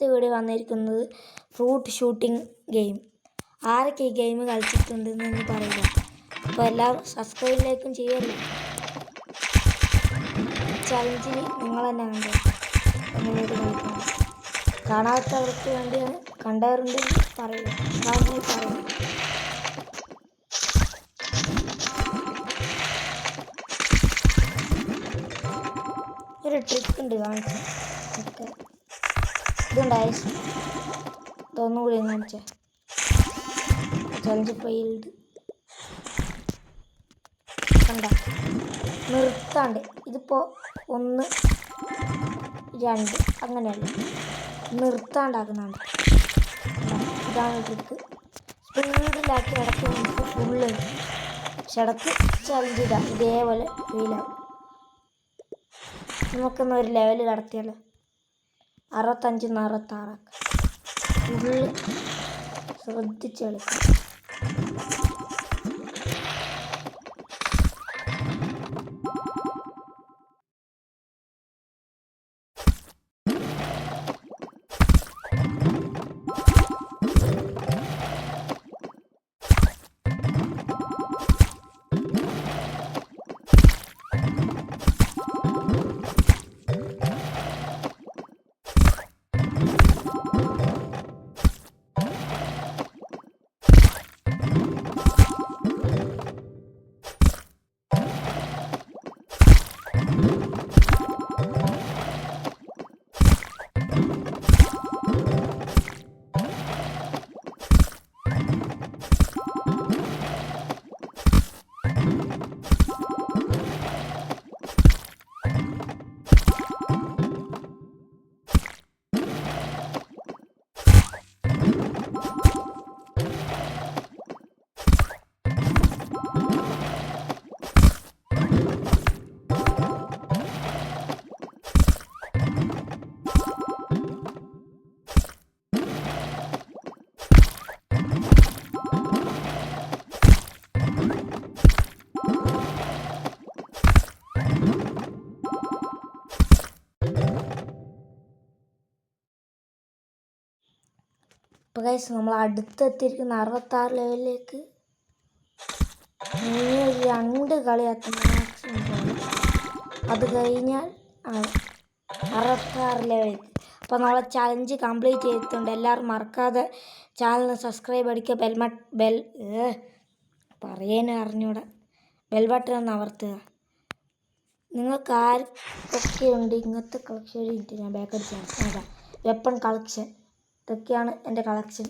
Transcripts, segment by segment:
ഇവിടെ വന്നിരിക്കുന്നത് fruit shooting game. ആരൊക്കെ ഈ ഗെയിം കളിച്ചിട്ടുണ്ടെന്ന് പറയുക. അപ്പോൾ എല്ലാവരും സബ്സ്ക്രൈബിലേക്കും ചെയ്യല്ലോ. ചലഞ്ചിൽ നിങ്ങൾ തന്നെ കണ്ടോ എങ്ങനെയത് കളിക്കണം. കാണാത്തവർക്ക് വേണ്ടിയാണ്. കണ്ടവരുണ്ടെങ്കിൽ പറയുക, കമന്റിൽ പറയുക. ഒരു ട്രിക്ക് ഉണ്ട് കാണിച്ചു. ഇതുണ്ടായ ഇതൊന്നുകൂടി കാണിച്ചേ. ചലഞ്ച് ഫെയിൽഡ് കണ്ട നിർത്താണ്ട്. ഇതിപ്പോൾ 1 2 അങ്ങനെയല്ല, നിർത്താണ്ടാക്കുന്നുണ്ട്. ഇതാണ് ട്രിക്ക്. സ്പീഡിലാക്കി ഇടയ്ക്ക് നമുക്ക് ഫുള്ള് പക്ഷെ ഇടയ്ക്ക് ചലഞ്ച് ഇടാം. ഇതേപോലെ ഫീലാവും. നമുക്കൊന്ന് ഒരു ലെവൽ കടത്തിയല്ലോ. 65 66 ഫുള്ള് ശ്രദ്ധിച്ച് കളിക്കാം. ഇപ്പോൾ ഗൈസ് നമ്മൾ അടുത്തെത്തിയിരിക്കുന്ന 66 ലെവലിലേക്ക്. 2 കളി മാക്സിമം പോകും. അത് കഴിഞ്ഞാൽ 66 ലെവലിൽ. അപ്പോൾ നമ്മളെ ചലഞ്ച് കംപ്ലീറ്റ് ചെയ്തിട്ടുണ്ട്. എല്ലാവരും മറക്കാതെ ചാനലിന് സബ്സ്ക്രൈബ് അടിക്കുക. അറിഞ്ഞൂടെ ബെൽ ബട്ടൺ ഒന്ന് അമർത്തുക. നിങ്ങൾക്ക് ആർക്കൊക്കെയുണ്ട് ഇങ്ങനത്തെ കളക്ഷൻ? ഞാൻ ബാക്ക് അടിച്ചാണ്. വെപ്പൺ കളക്ഷൻ, ഇതൊക്കെയാണ് എൻ്റെ കളക്ഷൻ.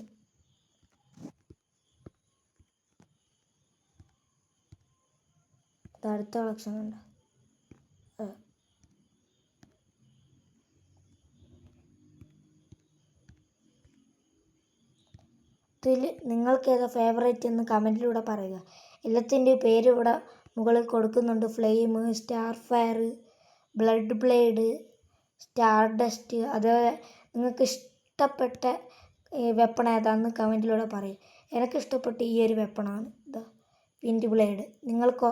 അടുത്ത കളക്ഷൻ ഉണ്ട്. ഇതിൽ നിങ്ങൾക്ക് ഏതാ ഫേവറേറ്റ് എന്ന് കമൻറ്റിലൂടെ പറയുക. എല്ലാത്തിൻ്റെയും പേര് ഇവിടെ മുകളിൽ കൊടുക്കുന്നുണ്ട്. Flame, star fire, blood blade, star dust. അതുപോലെ നിങ്ങൾക്ക് ഇഷ്ടപ്പെട്ട വെപ്പൺ ഏതാണെന്ന് കമൻറ്റിലൂടെ പറയും. എനിക്കിഷ്ടപ്പെട്ട ഈ ഒരു വെപ്പണാണ് വിൻഡ് ബ്ലേഡ്. നിങ്ങൾക്കോ?